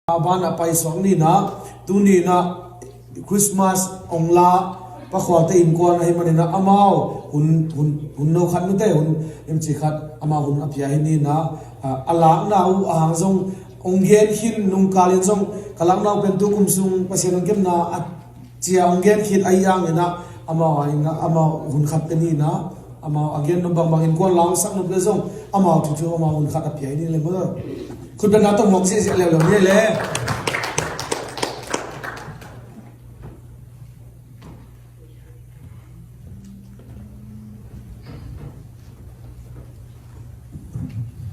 ban apai song ni na tu ni na Christmas ongla pa khwate in ko na himani na amao hun no khat mute hun em chi khat ama hun apia hi ni na alang na u ang jong onggen hin nung kalin jong kalang na pen tu kum sung pasien ongem na chia onggen hit ai yang na ama ina ama hun khat ni na ama again no bang bangin ko lang sak no ple jong ama tu ama hun khat apia hi ni le moคุณเป็นนักต้องมองเสียเร็วๆนี่เลย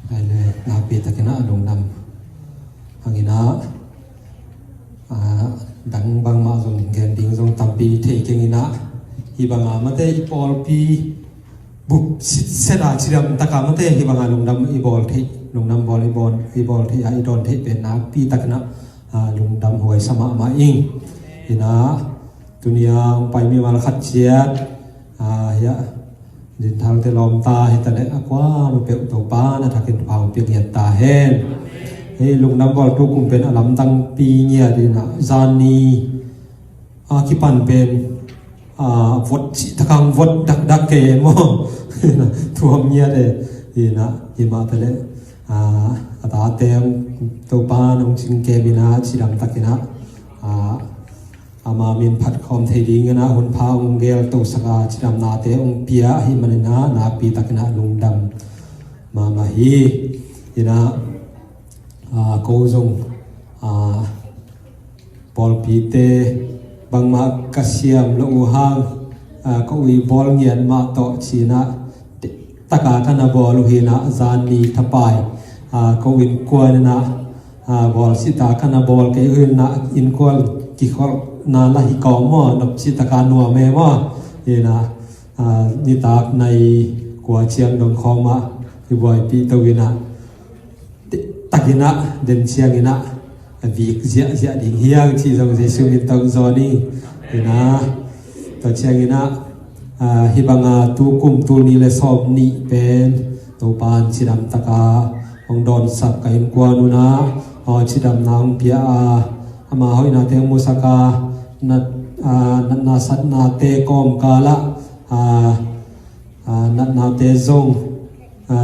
ได้เลยนาปีตะกินะลงนำหางอินะดังบางมาส่งเงินดิ้งส่งตัมปีเทกิงินะฮีบางอามาเตอีปอลปีบุกเสดาชิรำตะกามาเตฮีบางอาลงนำอีบอลเทลงนำบอลอีบอลที่ไอดอนที่เป็นนักปีตักนะลงดำหวยสมามาอิงอินะตุนียไปมีมาขัดเชียดยะดินทางเตลอมตาให้ตะเล็กกว่ามันเปียกตัวป้านะถ้ากินผังเปียกเหียนตาแห้งให้ลงนำบอลทุกคุมเป็นอลัมตั้งปีเงียดีนะจานีคิปันเป็นวดตะกังวดดักเกมท่วมเงียเลยอินะอิมาตะเล็กตาเต็มตัวป้าน้องจิงเกมินะชิดำตะกินะอามามินพัดคอมเทดิงนะหุ่นพาองเกลตัวสกาชิดำนาเตองเปียหิมันนะนาปีตะกินะลุงดำมาฮียินะโกซงบอลปีเตบางมากระเซียมลูกหางก็วีบอลเงียนมาโตชีนะตะกาธนาบอลหินะจานนีทับไปก็วินกวนนะบอลสิตาคันบอลเกอื่นนะอินกวนกิขอนาลาฮิกอมอนับสิตาการนัวเมวะเอนะนิตาในกัวเชียงดงคอมาที่บอยปีตวินะตักินะเดินเชียงนะวิกเจียดิ่งเฮียงที่ทรงเจสุมิตงจอนี่เอนะตัวเชียงนะฮิบังตูกุมตูนี่เลยสอบนี่เป็นตัวปานชิดำตะกาองดอนสักไก่กวานุนะชิดำนางเปียอามาหอยนาเตมุสกานัดนาสัตนาเตกอมกาละนัดนาเตซง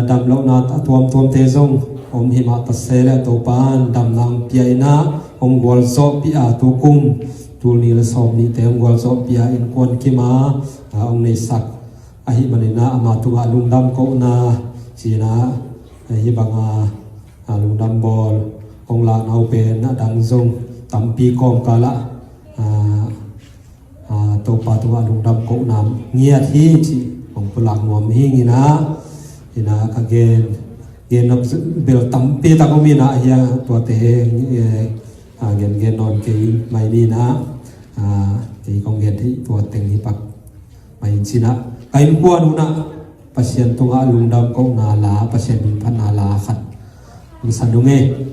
ดำโลนาตัวมเตซงอมหิมาตัสเซเลตัวปานดำนางเปียนะองวอลโซปีอาตุกุมตูนี่ละสอบนี่เตองวอลโซปีอาอินกวนกิมาองในสักอหิมันนะอามาตุอาลุงดำโกนาจีนะฮิบังลุงดำบอลองลาเอาเป็นนะดังซงตัมปีกอมกาละตัวปาตัวลุงดำโกน้ำเงียที่จีของพลังหัวมิงินะนี่นะกเกณฑ์นับเบลตัมปีตะกมีนะเฮียตัวเตเกณฑ์นอนกีไม่นี่นะที่กองเกณฑ์ที่ตัวเต็งที่ปักไม่ชินะไอ้บัวนุนะpasien tunga lungdam ko nala pasien bin panala khat misanunge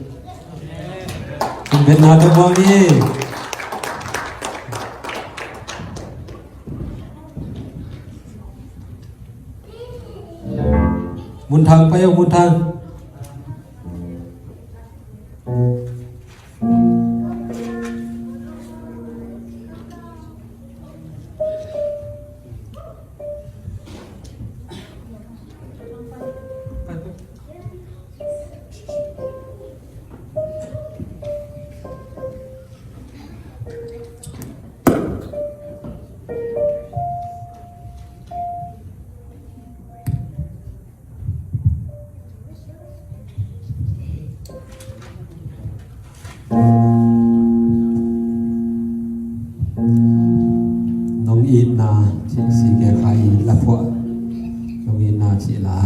ben na to boni mun thang pa yo mun thangน้องอินนาชิสีแก่ใครละพวกน้องอินนาชิลา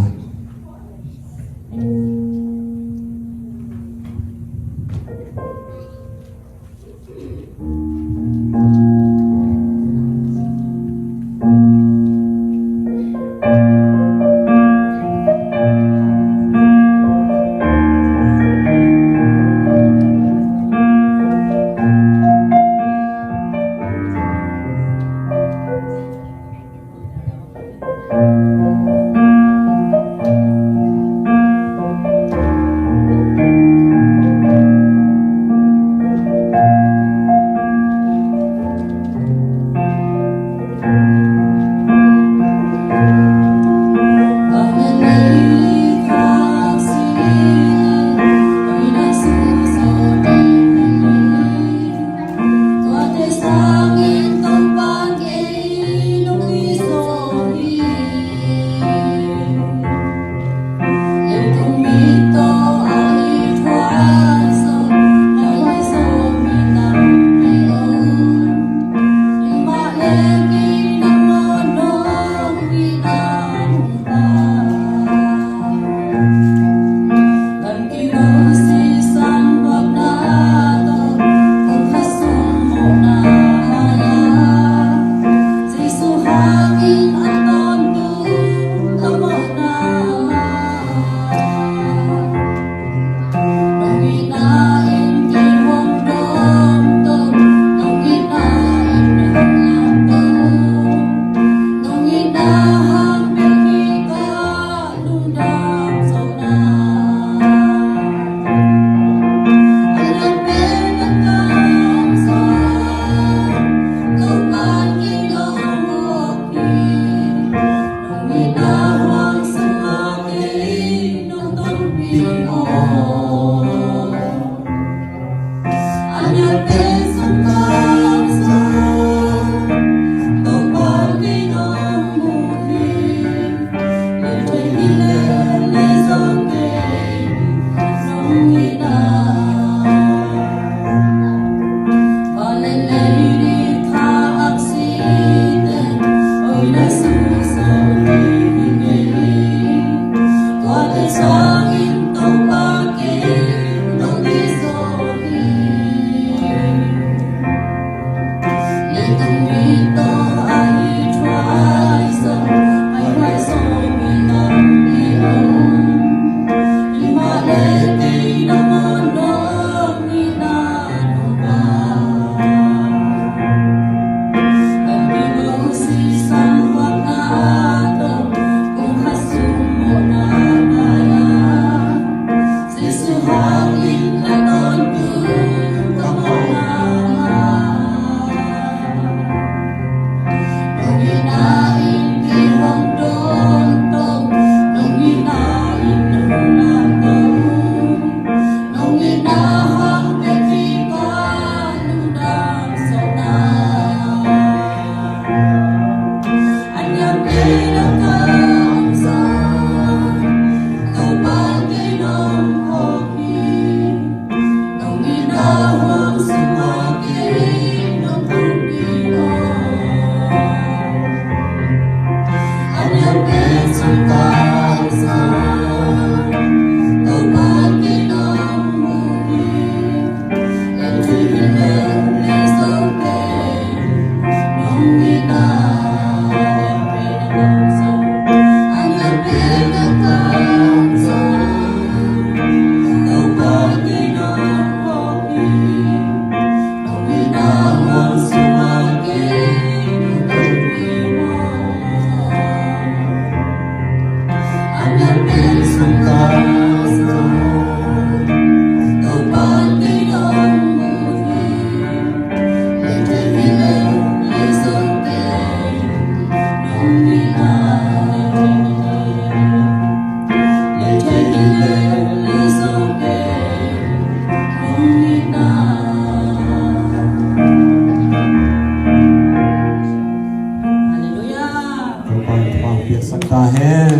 ตาแห้ง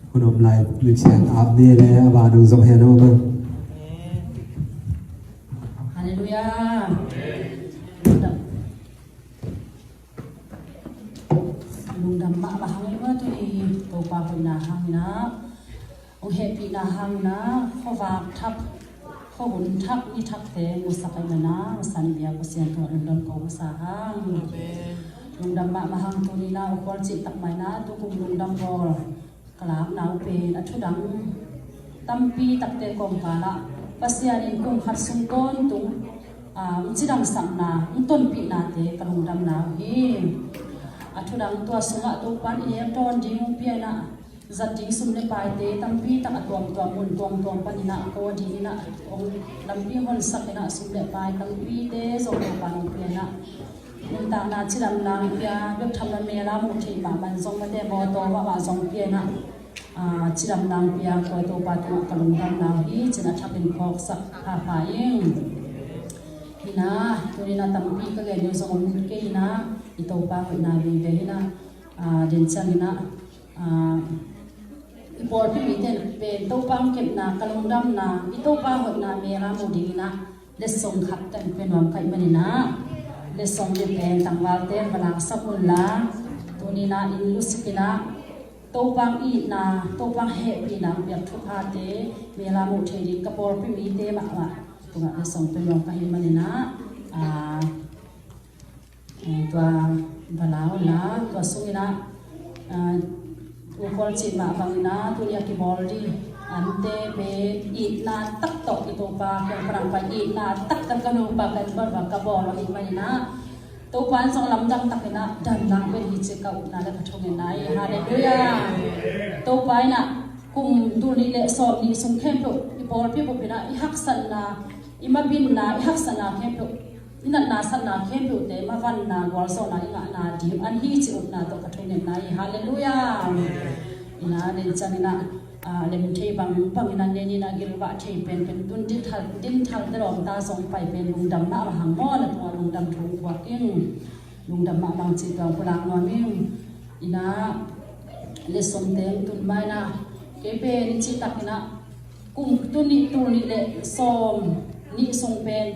คุณอมไลลิเชียนอับเดเลยบาดูสมเหตุนะมึงฮาเลลูยาลุงดำมาบาหังว่าตัวเองตัวปาคนนาหังนะองเฮปีนาหังนะข้อฝากทับข้อหุ่นทับนี่ทับเตมุสกัยมานะสันเบียกุเซียนตัวลุงดำกองสาหังลุงดำมาหังตัวนี้นะอุปกรณ์จิตตักไม้นะตัวกุมลุงดำกอกลาบหนาวเป็นอัชุดังตั้มปีตักเตกองกาละปัสยานิกุมขัดสุงก้นตุงจิดังสังนาต้นปีนาเตกลุงดำนาฮีอัชุดังตัวสุงะตัวปันเอียตอนดิ้งเปียนะจัดดิ้งสุนเลปายเตตั้มปีตักตัวมุนตัวปันนะก็ดีนะองลำปีหอนสักนะสุนเลปายตั้มปีเตส่งตัวปันเปียนะมุนตานาจิดังนางเปียเบิกทำละเมลามุทีมามันส่งมาเตบอตัวว่าส่งเปียนะจิดังนางเปียก็ตัวปันกลุงดำนาฮีจินะทับเป็นพอกสักหาหายิงhina turina tampi ka ge news on ke hina ito pa ko na be hina den changina ipor pi miten pe to pam kem na kalungdam na ito pa ho na mera modina lesson khat tan pe nom kai manina lesson de pen tangwal te balang samulla tunina inlusikina to pang I na to pang he pi na biak thu pha te mera mo thedi kapor pi mi te ma ma tunga lesson pe nom kai manina tua balao na tua sungina ukol chi ma bangina tu ya ki boldi ante be I na tak to ito pa kan parang pa I na tak kan kanu pa kan bar ba ka bolo I manina to pan sang lamdang takina dan lang be hi che ka na la thongin nai hallelujah to pai na kum du ni le so ni sum khem to I bol pi bo pina I hak san na imabin na I hak san na khem to ina na san na khem to te ma van na gol so na ina na di an hi chi na to ka thongin nai hallelujah ina nen chanina เลมเทบังบังนันเนนีนากิลวะเทเป็นตุนดินทัลตลอมตาส่งไปเป็นลุงดำมาหังมอนะตัวลุงดำถูกกว่ากิ้งลุงดำมาบางจิตตัวพลังนวมิงอินาเลสมเต็งตุนไม่นะเก็บเป็นจิตตักนะกุมตุนิเลสมนี่ส่งเป็น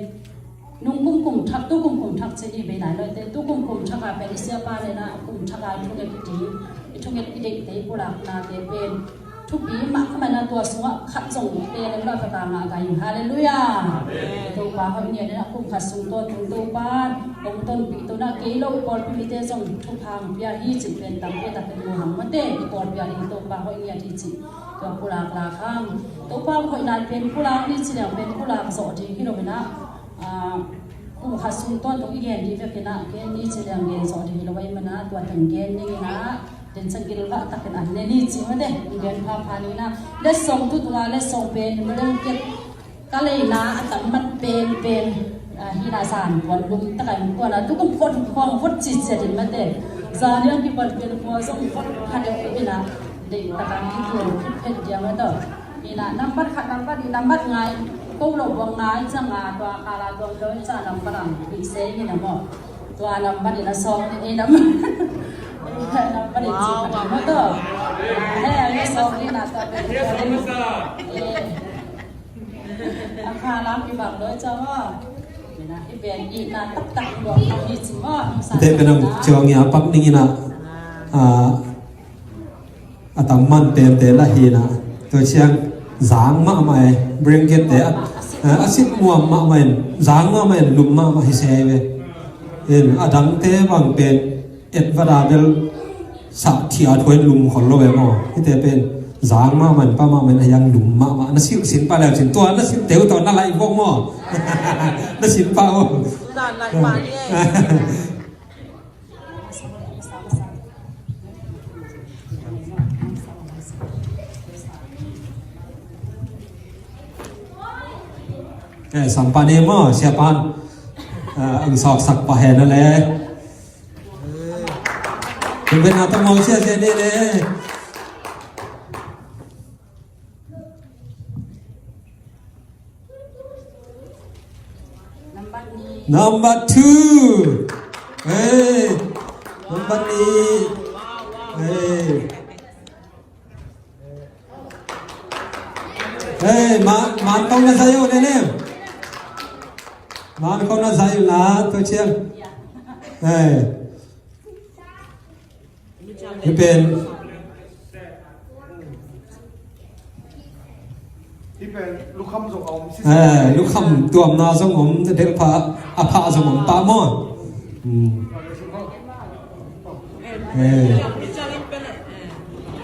นุ่งกุมทักตู้กุมทักเจนี่ไปไหนเลยแต่ตู้กุมทักเป็นเสียบ้านเลยนะกุมทักทุกเด็กดีทุกเด็กเด็กพลังนาเตเป็นทุกปีมักมันตัวสวะขัดส่งเตะแล้วก็ตามมากันฮาเลลูยาตัวป้าเขาเนี่ยนะคุ้มขัดส่งตัวป้าลงต้นปีตัวนักเกล้าปอดพิเตส่งทุกทางเปียฮีจิเป็นตำเปตักเป็นมูหังมันเตะปอดเปียฮีตัวป้าเขาเนี่ยที่จิตัวผู้หลากหลายข้างตัวป้าเขาได้เป็นผู้หลากนี่สิเนี่ยเป็นผู้หลากสอดีที่เราเป็นนะคุ้มขัดส่งต้นตรงอีเกนที่เป็นนะเกนนี่สิเนี่ยเกนสอดีเราไว้มันนะตัวถึงเกนนี่นะdan segala tak kena neni cuma deh kemudian apa na lesong tu tua lesong pen merengket kali na akan mat pen hinasan pon lum takan pon tu kan pon pon cicit di mate zani yang di pon pen pon song pon ada ina de takan itu pet dia mata ina nambat khat nambat di nambat ngai kau lo buang ngai jangan tua kala buang doi jangan nambat ang bisa ini namo tua nambat ina song ini nambat nampak di sini, betul. Ini sok ini nasta betul. Apa lagi bang doa coba? Nah, iben ina tak dua kali semua. Tapi kenapa cewangnya apa nih ina? Ataman tem lah ina. Tuh siang zang mak mai, bringket deh. Asyik muam mak main, zang mak main, lum mak hisai. Adang teh bang pen. Advadabel สักที่อาถวยลุมของเราแบบนั้นที่แต่เป็นจางมามันป้ามามันยังลุมมานั่นสินป้าแล้วสินตัวนั่นสินเต๋อตอนนั่นไรพวกมั่วนั่นสินป้าว่านั่นไรป้าเนี่ยสัมปานเนมเสียปานอังสอกสักปะแห่นั่นแหละเป็นอาตมาเชื่อเจนี่เลย number 2 hey number นี้ hey man kau nak saya ni man kau nak saya lah tu cian heyนี่เป็นลูกคำส่งอมลูกคำตัวนาส่งอมเด็กพระอภาส่งอมปาหม้อ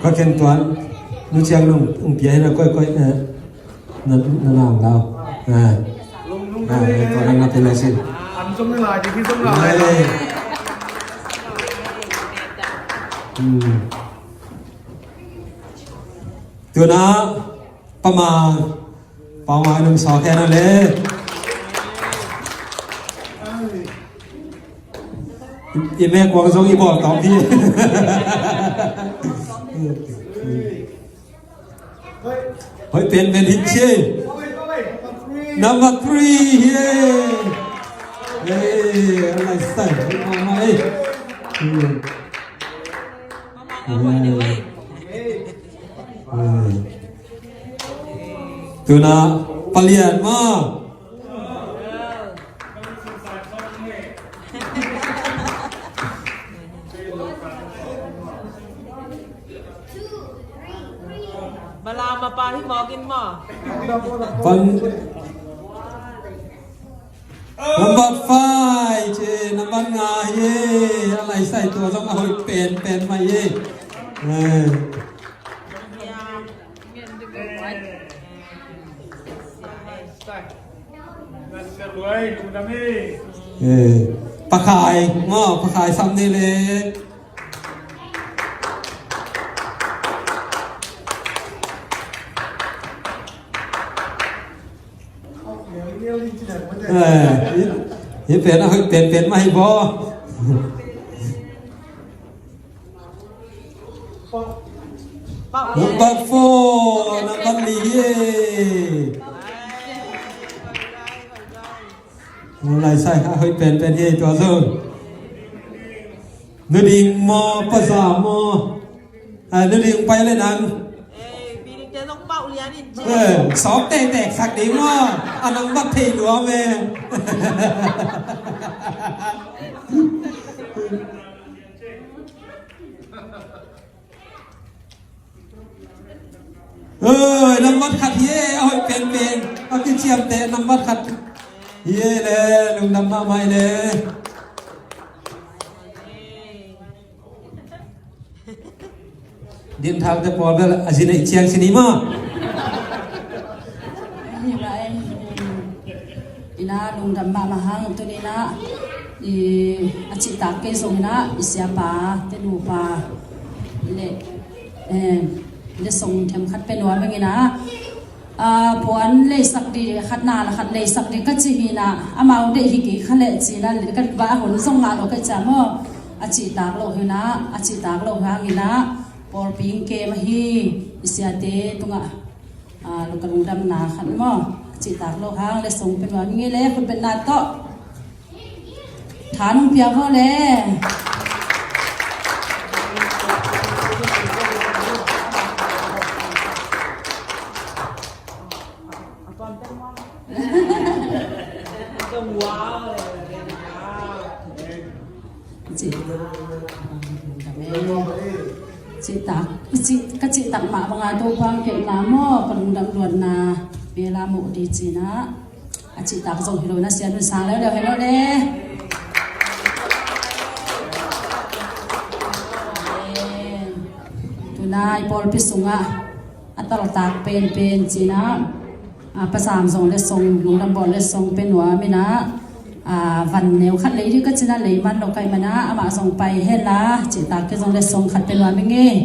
ก็เช่นตัวนู้เชียงนุ่งเปียให้เราก้อยนั่นนางเราตัวนั้นนับเป็นอะไรสิอันส่งไม่ลายที่ส่งลายตัวน่ะประมาณ1 2แค่นั้นเลยอีแม่กวางทรงอีบอกตอบพี่เฮ้ยเป็นฮิตเช่ number 3 เย้อะไรใส่เอามาตัวน่ะเปลี่ยนมามาลามาปลาที่หมอกินหมอฟันnumber 5เจ number งาเย่อะไรใส่ตัวต้องเอาเป็นมาเย่ปลาขายง้อปลาขายซ้ำนี่เลยยี่เป็นเอาเป็นมาให้พอnumber 4 ê lại sai ha hơi pen ê tua rồi nữ đình mò pa sa mò nữ đình bay lên ăn ปีนี้จะต้องเป่าเลี้ยงนี่เจ๊ sót tè tè sạc đi mò anh đang bắt thì đùa về nắm bắt khát ye ôi pen ở cái chiêm tè nắm bắt khát ye le lùng nắm ma mai le điện thang cái bò là gì này chiang xin mà như vậy ina lung đam ma hang tu ni na i achi ta ke song na isya pa te du pa le song them khat pe no ma ngi na puan le sak di khat na la khat le sak di ka chi hi na amau de hi ki khale chi na le ka ba hon song nga lo ka cha mo achi ta lo hi na achi ta lo ha ngi na por ping ke ma hi isya te tunga lo ka lung dam na khat mo chỉ tạc lâu hàng để sống bên ngoài nghe lẽคนเป็นนาก็ฐานเปียกเขาเลยต้องว้าวเลยจีตากก็จีตักมาบางอาตัวบางเก็บน้ำหม้อปรุงดำรวนนาเวลาหมูดีจีนะอาจิตากส่งฮิโรนะเสียนุสางแล้วเดี๋ยวให้เราเด้ตัวนายปอลพิสุงะอัตลตากเป็นจีนะประสามส่งเลส่งลุงดำบอลเลส่งเป็นหัวไม่นะวันเนียวขัดเลยที่ก็จีนะเลยมันเราไกลมานะอามาส่งไปเฮ็ดละจิตากก็ส่งเลส่งขัดเป็นหัวไม่เงี้ย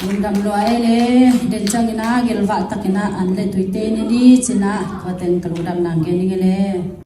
ลุงดำรวยเลยเดินจังกินะเกลวัตตะกินะอันเลยตุยเตนี่ดีจินะก็เต็งกลุงดำนางเกนี่เลย